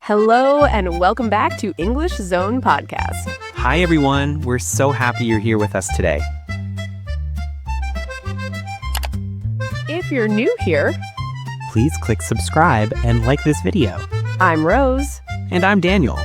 Hello and welcome back to English Zone Podcast. Hi, everyone. We're so happy you're here with us today. If you're new here, Please click subscribe and like this video. I'm Rose. And I'm Daniel.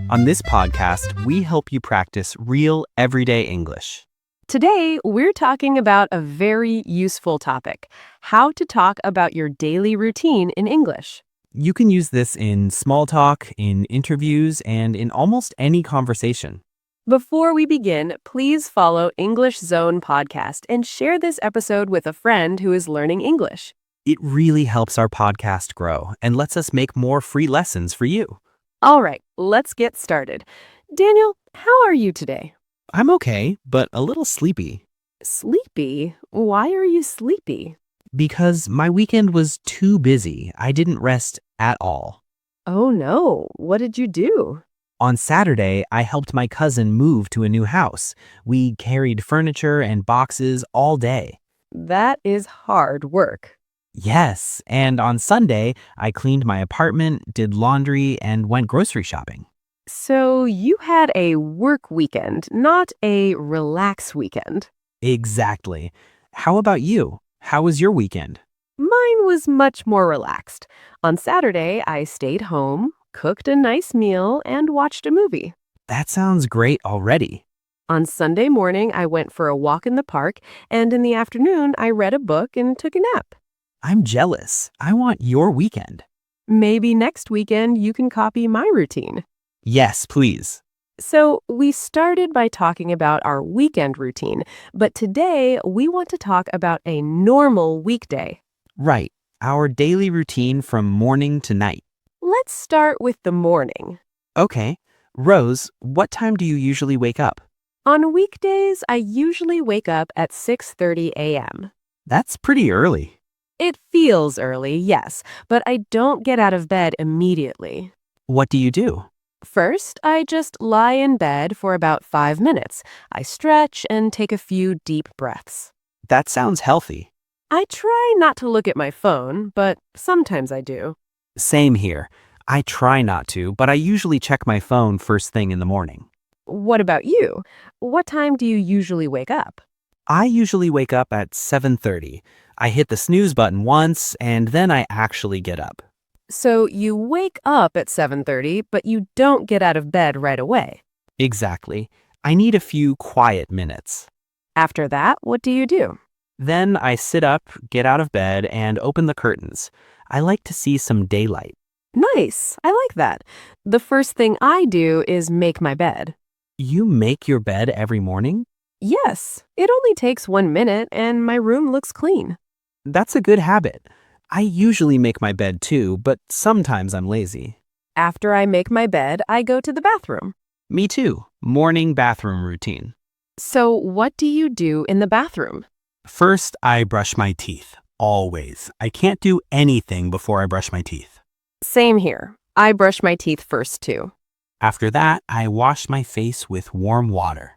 On this podcast, we help you practice real, everyday English. Today, we're talking about a very useful topic, how to talk about your daily routine in English. You can use this in small talk, in interviews, and in almost any conversation. Before we begin, please follow English Zone Podcast and share this episode with a friend who is learning English. It really helps our podcast grow and lets us make more free lessons for you. All right, let's get started. Daniel, how are you today? I'm okay, but a little sleepy. Sleepy? Why are you sleepy? Because my weekend was too busy. I didn't rest at all. Oh no, what did you do? On Saturday, I helped my cousin move to a new house. We carried furniture and boxes all day. That is hard work. Yes, and on Sunday, I cleaned my apartment, did laundry, and went grocery shopping. So you had a work weekend, not a relax weekend. Exactly. How about you? How was your weekend? Mine was much more relaxed. On Saturday, I stayed home, cooked a nice meal, and watched a movie. That sounds great already. On Sunday morning, I went for a walk in the park, and in the afternoon, I read a book and took a nap. I'm jealous. I want your weekend. Maybe next weekend you can copy my routine. Yes, please. So we started by talking about our weekend routine, but today we want to talk about a normal weekday. Right. Our daily routine from morning to night. Let's start with the morning. Okay. Rose, what time do you usually wake up? On weekdays, I usually wake up at 6:30 a.m. That's pretty early. It feels early, yes, but I don't get out of bed immediately. What do you do? First, I just lie in bed for about 5 minutes. I stretch and take a few deep breaths. That sounds healthy. I try not to look at my phone, but sometimes I do. Same here. I try not to, but I usually check my phone first thing in the morning. What about you? What time do you usually wake up? I usually wake up at 7:30. I hit the snooze button once, and then I actually get up. So you wake up at 7:30, but you don't get out of bed right away. Exactly. I need a few quiet minutes. After that, what do you do? Then I sit up, get out of bed, and open the curtains. I like to see some daylight. Nice. I like that. The first thing I do is make my bed. You make your bed every morning? Yes, it only takes 1 minute and my room looks clean. That's a good habit. I usually make my bed too, but sometimes I'm lazy. After I make my bed, I go to the bathroom. Me too. Morning bathroom routine. So what do you do in the bathroom? First, I brush my teeth. Always. I can't do anything before I brush my teeth. Same here. I brush my teeth first too. After that, I wash my face with warm water.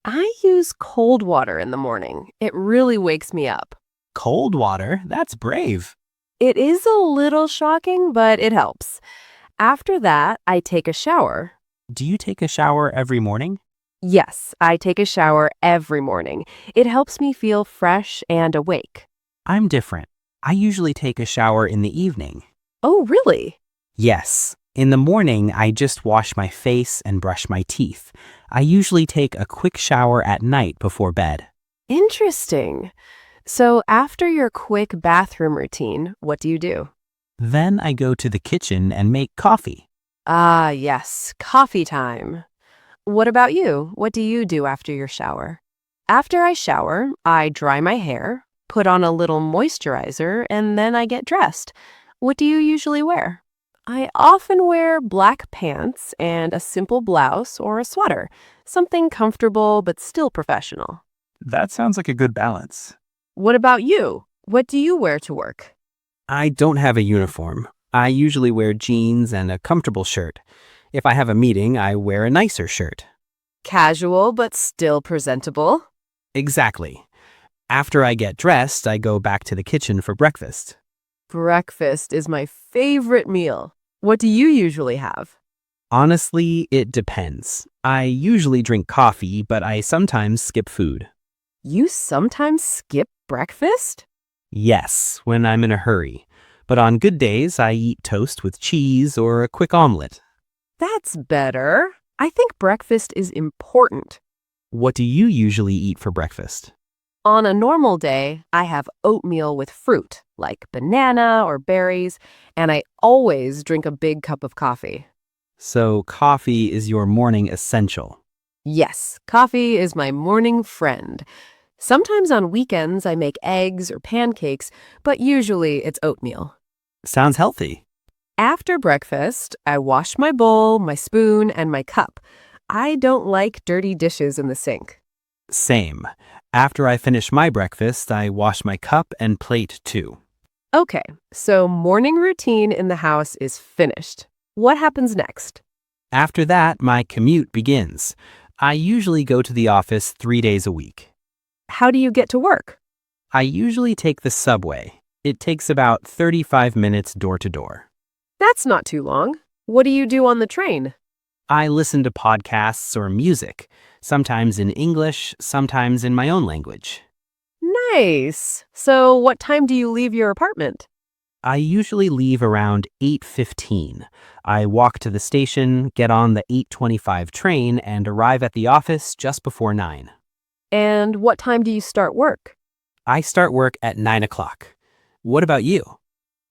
I use cold water in the morning. It really wakes me up. Cold water? That's brave. It is a little shocking, but it helps. After that, I take a shower. Do you take a shower every morning? Yes, I take a shower every morning. It helps me feel fresh and awake. I'm different. I usually take a shower in the evening. Oh, really? Yes. In the morning, I just wash my face and brush my teeth. I usually take a quick shower at night before bed. Interesting. So after your quick bathroom routine, what do you do? Then I go to the kitchen and make coffee. Ah, yes, coffee time. What about you? What do you do after your shower? After I shower, I dry my hair, put on a little moisturizer, and then I get dressed. What do you usually wear? I often wear black pants and a simple blouse or a sweater, something comfortable but still professional. That sounds like a good balance. What about you? What do you wear to work? I don't have a uniform. I usually wear jeans and a comfortable shirt. If I have a meeting, I wear a nicer shirt. Casual but still presentable. Exactly. After I get dressed, I go back to the kitchen for breakfast. Breakfast is my favorite meal. What do you usually have? Honestly, it depends. I usually drink coffee, but I sometimes skip food. You sometimes skip breakfast? Yes, when I'm in a hurry. But on good days, I eat toast with cheese or a quick omelet. That's better. I think breakfast is important. What do you usually eat for breakfast? On a normal day, I have oatmeal with fruit, like banana or berries, and I always drink a big cup of coffee. So, coffee is your morning essential. Yes, coffee is my morning friend. Sometimes on weekends I make eggs or pancakes, but usually it's oatmeal. Sounds healthy. After breakfast, I wash my bowl, my spoon, and my cup. I don't like dirty dishes in the sink. Same. After I finish my breakfast, I wash my cup and plate too. Okay, so morning routine in the house is finished. What happens next? After that, my commute begins. I usually go to the office 3 days a week. How do you get to work? I usually take the subway. It takes about 35 minutes door to door. That's not too long. What do you do on the train? I listen to podcasts or music, sometimes in English, sometimes in my own language. Nice. So what time do you leave your apartment? I usually leave around 8:15. I walk to the station, get on the 8:25 train, and arrive at the office just before 9. And what time do you start work? I start work at 9 o'clock. What about you?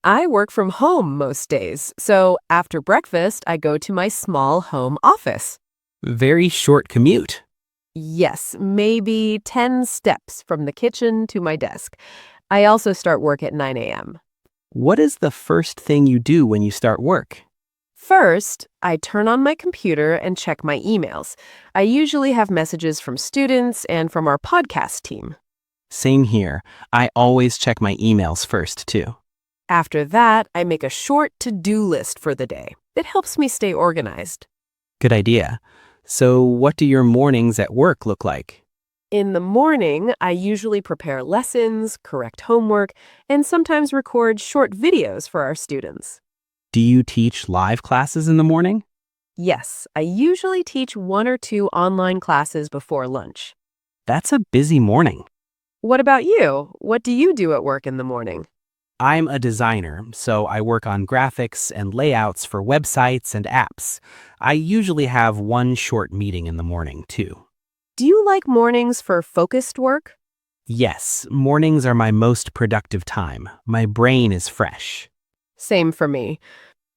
I work from home most days, so after breakfast, I go to my small home office. Very short commute. Yes, maybe 10 steps from the kitchen to my desk. I also start work at 9 a.m. What is the first thing you do when you start work? First, I turn on my computer and check my emails. I usually have messages from students and from our podcast team. Same here. I always check my emails first, too. After that, I make a short to-do list for the day. It helps me stay organized. Good idea. So, what do your mornings at work look like? In the morning, I usually prepare lessons, correct homework, and sometimes record short videos for our students. Do you teach live classes in the morning? Yes, I usually teach 1 or 2 online classes before lunch. That's a busy morning. What about you? What do you do at work in the morning? I'm a designer, so I work on graphics and layouts for websites and apps. I usually have one short meeting in the morning, too. Do you like mornings for focused work? Yes, mornings are my most productive time. My brain is fresh. Same for me.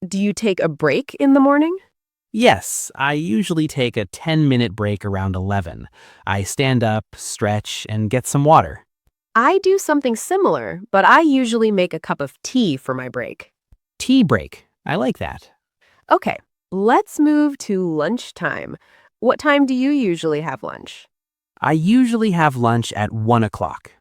Do you take a break in the morning? Yes, I usually take a 10-minute break around 11. I stand up, stretch, and get some water. I do something similar, but I usually make a cup of tea for my break. Tea break. I like that. Okay, let's move to lunchtime. What time do you usually have lunch? I usually have lunch at 1 o'clock.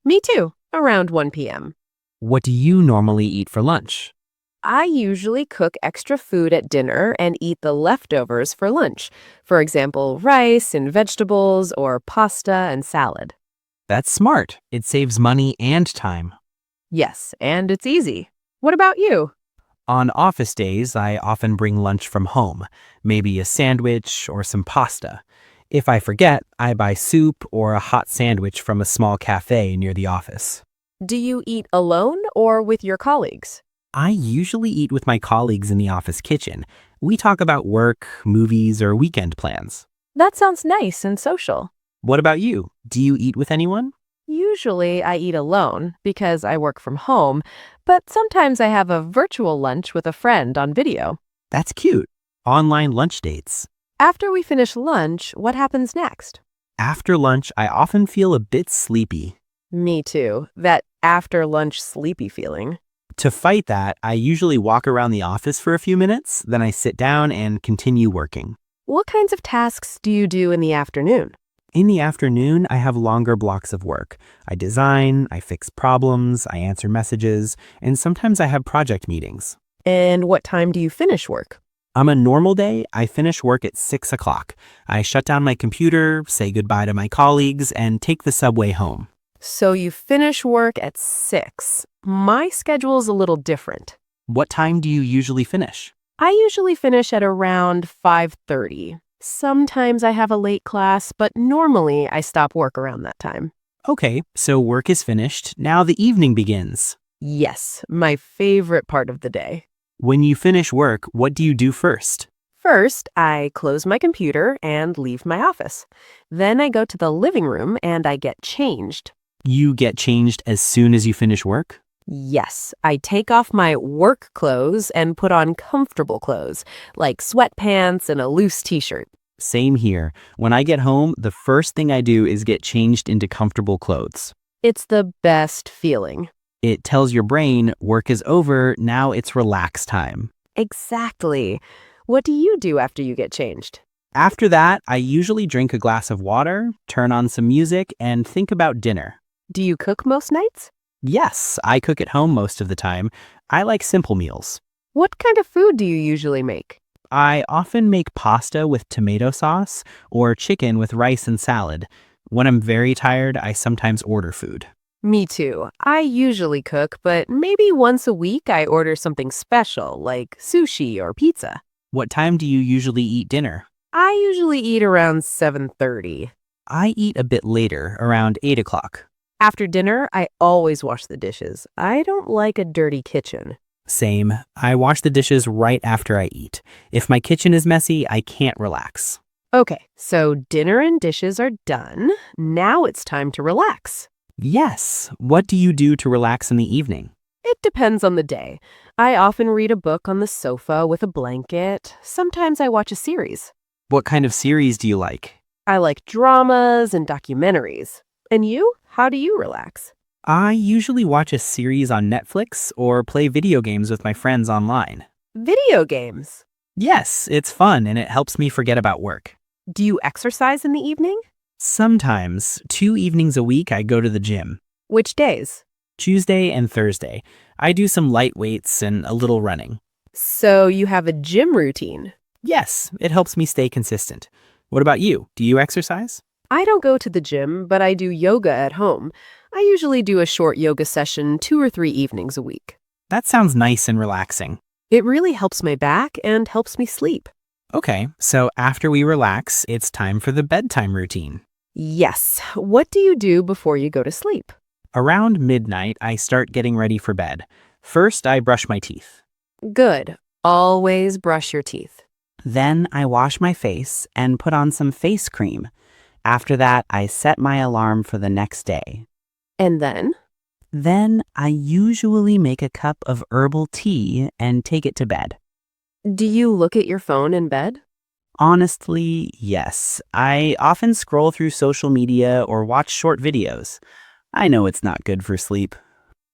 Me too, around 1 p.m. What do you normally eat for lunch? I usually cook extra food at dinner and eat the leftovers for lunch. For example, rice and vegetables or pasta and salad. That's smart. It saves money and time. Yes, and it's easy. What about you? On office days, I often bring lunch from home, maybe a sandwich or some pasta. If I forget, I buy soup or a hot sandwich from a small cafe near the office. Do you eat alone or with your colleagues? I usually eat with my colleagues in the office kitchen. We talk about work, movies, or weekend plans. That sounds nice and social. What about you? Do you eat with anyone? Usually I eat alone because I work from home, but sometimes I have a virtual lunch with a friend on video. That's cute. Online lunch dates. After we finish lunch, what happens next? After lunch, I often feel a bit sleepy. Me too. That after lunch sleepy feeling. To fight that, I usually walk around the office for a few minutes, then I sit down and continue working. What kinds of tasks do you do in the afternoon? In the afternoon, I have longer blocks of work. I design, I fix problems, I answer messages, and sometimes I have project meetings. And what time do you finish work? On a normal day, I finish work at 6 o'clock. I shut down my computer, say goodbye to my colleagues, and take the subway home. So you finish work at 6. My schedule's a little different. What time do you usually finish? I usually finish at around 5:30. Sometimes I have a late class, but normally I stop work around that time. Okay, so work is finished. Now the evening begins. Yes, my favorite part of the day. When you finish work, what do you do first? First, I close my computer and leave my office. Then I go to the living room and I get changed. You get changed as soon as you finish work? Yes, I take off my work clothes and put on comfortable clothes, like sweatpants and a loose t-shirt. Same here. When I get home, the first thing I do is get changed into comfortable clothes. It's the best feeling. It tells your brain work is over, now it's relax time. Exactly. What do you do after you get changed? After that, I usually drink a glass of water, turn on some music, and think about dinner. Do you cook most nights? Yes, I cook at home most of the time. I like simple meals. What kind of food do you usually make? I often make pasta with tomato sauce or chicken with rice and salad. When I'm very tired, I sometimes order food. Me too. I usually cook, but maybe once a week I order something special, like sushi or pizza. What time do you usually eat dinner? I usually eat around 7:30. I eat a bit later, around 8 o'clock. After dinner, I always wash the dishes. I don't like a dirty kitchen. Same. I wash the dishes right after I eat. If my kitchen is messy, I can't relax. Okay, so dinner and dishes are done. Now it's time to relax. Yes. What do you do to relax in the evening? It depends on the day. I often read a book on the sofa with a blanket. Sometimes I watch a series. What kind of series do you like? I like dramas and documentaries. And you? How do you relax? I usually watch a series on Netflix or play video games with my friends online. Video games. Yes, it's fun and it helps me forget about work. Do you exercise in the evening? Sometimes, 2 evenings a week, I go to the gym. Which days? Tuesday and Thursday. I do some light weights and a little running. So you have a gym routine. Yes, it helps me stay consistent. What about you? Do you exercise? I don't go to the gym, but I do yoga at home. I usually do a short yoga session 2 or 3 evenings a week. That sounds nice and relaxing. It really helps my back and helps me sleep. Okay, so after we relax, it's time for the bedtime routine. Yes. What do you do before you go to sleep? Around midnight, I start getting ready for bed. First, I brush my teeth. Good. Always brush your teeth. Then I wash my face and put on some face cream. After that, I set my alarm for the next day. And then? Then I usually make a cup of herbal tea and take it to bed. Do you look at your phone in bed? Honestly, yes. I often scroll through social media or watch short videos. I know it's not good for sleep.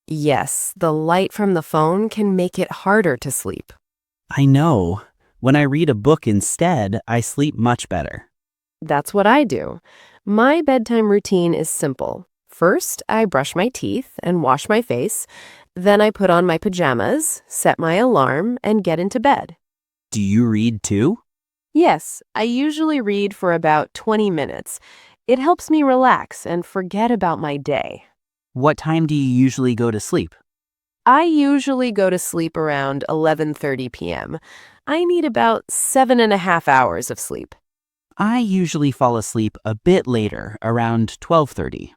Yes, the light from the phone can make it harder to sleep. I know. When I read a book instead, I sleep much better. That's what I do. My bedtime routine is simple. First, I brush my teeth and wash my face. Then I put on my pajamas, set my alarm, and get into bed. Do you read too? Yes, I usually read for about 20 minutes. It helps me relax and forget about my day. What time do you usually go to sleep? I usually go to sleep around 11:30 p.m. I need about 7.5 hours of sleep. I usually fall asleep a bit later, around 12:30.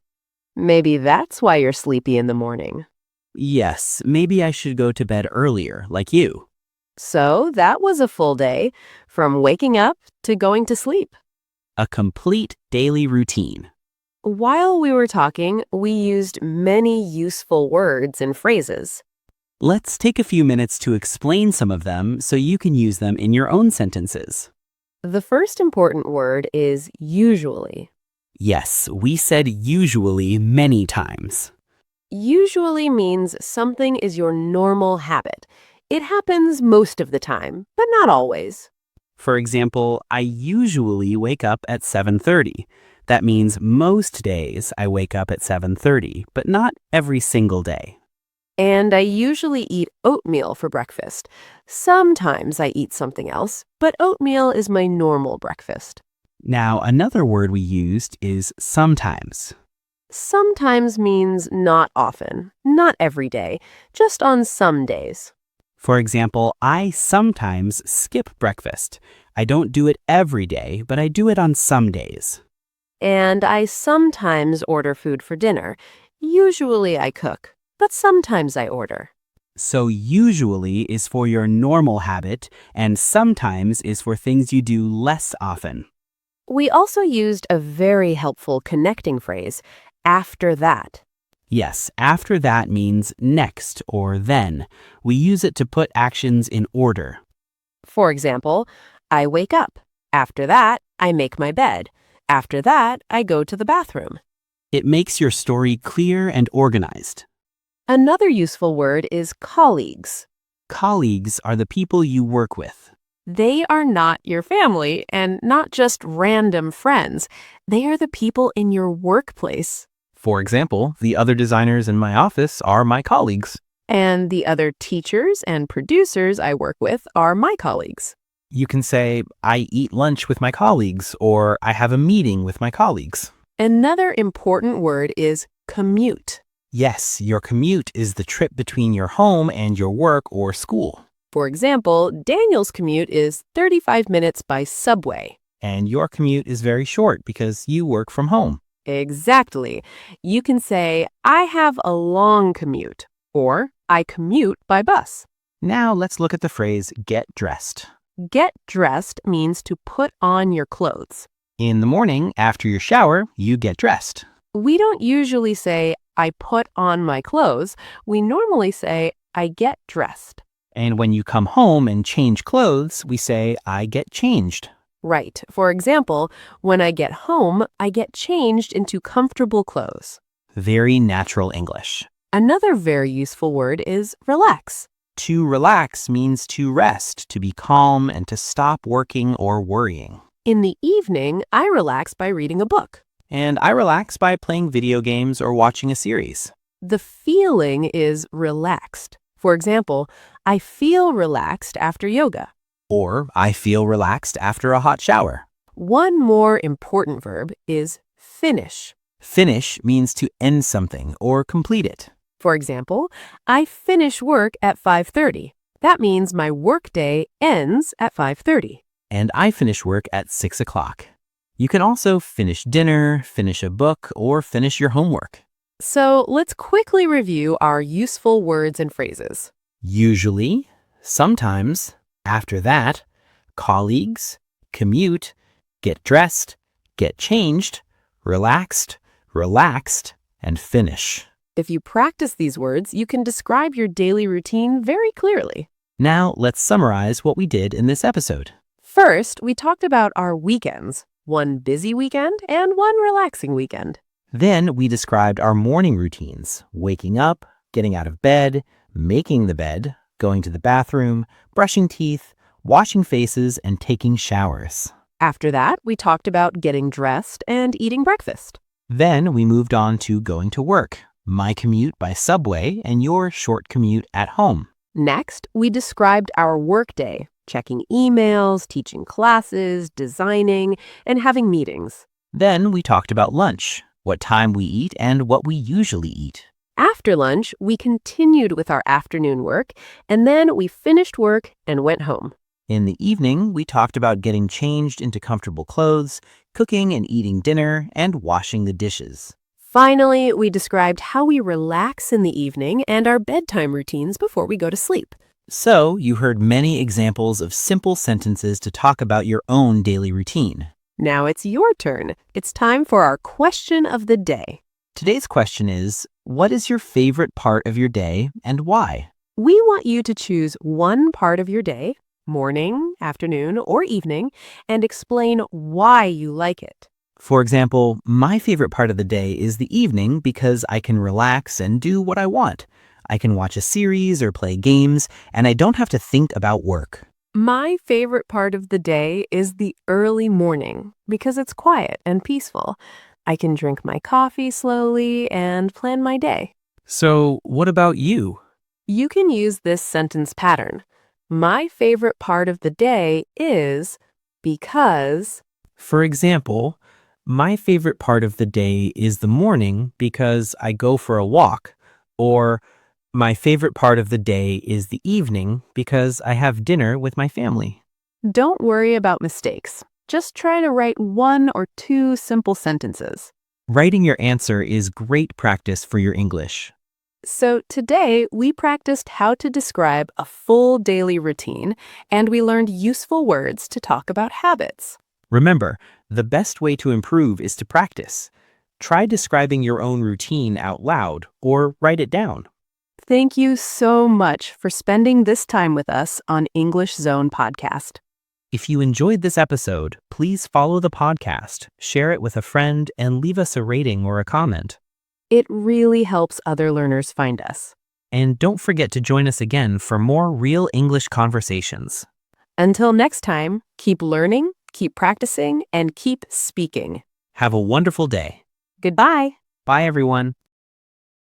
Maybe that's why you're sleepy in the morning. Yes, maybe I should go to bed earlier, like you. So that was a full day, from waking up to going to sleep. A complete daily routine. While we were talking, we used many useful words and phrases. Let's take a few minutes to explain some of them so you can use them in your own sentences. The first important word is usually. Yes, we said usually many times. Usually means something is your normal habit. It happens most of the time, but not always. For example, I usually wake up at 7:30. That means most days I wake up at 7:30, but not every single day. And I usually eat oatmeal for breakfast. Sometimes I eat something else, but oatmeal is my normal breakfast. Now, another word we used is sometimes. Sometimes means not often, not every day, just on some days. For example, I sometimes skip breakfast. I don't do it every day, but I do it on some days. And I sometimes order food for dinner. Usually I cook, but sometimes I order. So usually is for your normal habit, and sometimes is for things you do less often. We also used a very helpful connecting phrase, after that. Yes, after that means next or then. We use it to put actions in order. For example, I wake up. After that, I make my bed. After that, I go to the bathroom. It makes your story clear and organized. Another useful word is colleagues. Colleagues are the people you work with. They are not your family and not just random friends. They are the people in your workplace. For example, the other designers in my office are my colleagues. And the other teachers and producers I work with are my colleagues. You can say, I eat lunch with my colleagues, or I have a meeting with my colleagues. Another important word is commute. Yes, your commute is the trip between your home and your work or school. For example, Daniel's commute is 35 minutes by subway. And your commute is very short because you work from home. Exactly. You can say, I have a long commute, or I commute by bus. Now let's look at the phrase get dressed. Get dressed means to put on your clothes. In the morning, after your shower, you get dressed. We don't usually say, I put on my clothes. We normally say, I get dressed. And when you come home and change clothes, we say, I get changed. Right. For example, when I get home, I get changed into comfortable clothes. Very natural English. Another very useful word is relax. To relax means to rest, to be calm, and to stop working or worrying. In the evening, I relax by reading a book. And I relax by playing video games or watching a series. The feeling is relaxed. For example, I feel relaxed after yoga. Or I feel relaxed after a hot shower. One more important verb is finish. Finish means to end something or complete it. For example, I finish work at 5:30. That means my workday ends at 5:30. And I finish work at 6 o'clock. You can also finish dinner, finish a book, or finish your homework. So let's quickly review our useful words and phrases. Usually, sometimes, after that, colleagues, commute, get dressed, get changed, relaxed, relaxed, and finish. If you practice these words, you can describe your daily routine very clearly. Now, let's summarize what we did in this episode. First, we talked about our weekends, one busy weekend and one relaxing weekend. Then we described our morning routines, waking up, getting out of bed, making the bed, going to the bathroom, brushing teeth, washing faces, and taking showers. After that, we talked about getting dressed and eating breakfast. Then we moved on to going to work, my commute by subway and your short commute at home. Next, we described our workday, checking emails, teaching classes, designing, and having meetings. Then we talked about lunch, what time we eat and what we usually eat. After lunch, we continued with our afternoon work, and then we finished work and went home. In the evening, we talked about getting changed into comfortable clothes, cooking and eating dinner, and washing the dishes. Finally, we described how we relax in the evening and our bedtime routines before we go to sleep. So, you heard many examples of simple sentences to talk about your own daily routine. Now it's your turn. It's time for our question of the day. Today's question is, what is your favorite part of your day and why? We want you to choose one part of your day, morning, afternoon, or evening, and explain why you like it. For example, my favorite part of the day is the evening because I can relax and do what I want. I can watch a series or play games, and I don't have to think about work. My favorite part of the day is the early morning because it's quiet and peaceful. I can drink my coffee slowly and plan my day. So, what about you? You can use this sentence pattern. My favorite part of the day is because. For example, my favorite part of the day is the morning because I go for a walk, or My favorite part of the day is the evening because I have dinner with my family. Don't worry about mistakes. Just try to write 1 or 2 simple sentences. Writing your answer is great practice for your English. So today, we practiced how to describe a full daily routine, and we learned useful words to talk about habits. Remember, the best way to improve is to practice. Try describing your own routine out loud or write it down. Thank you so much for spending this time with us on English Zone Podcast. If you enjoyed this episode, please follow the podcast, share it with a friend, and leave us a rating or a comment. It really helps other learners find us. And don't forget to join us again for more real English conversations. Until next time, keep learning, keep practicing, and keep speaking. Have a wonderful day. Goodbye. Bye, everyone.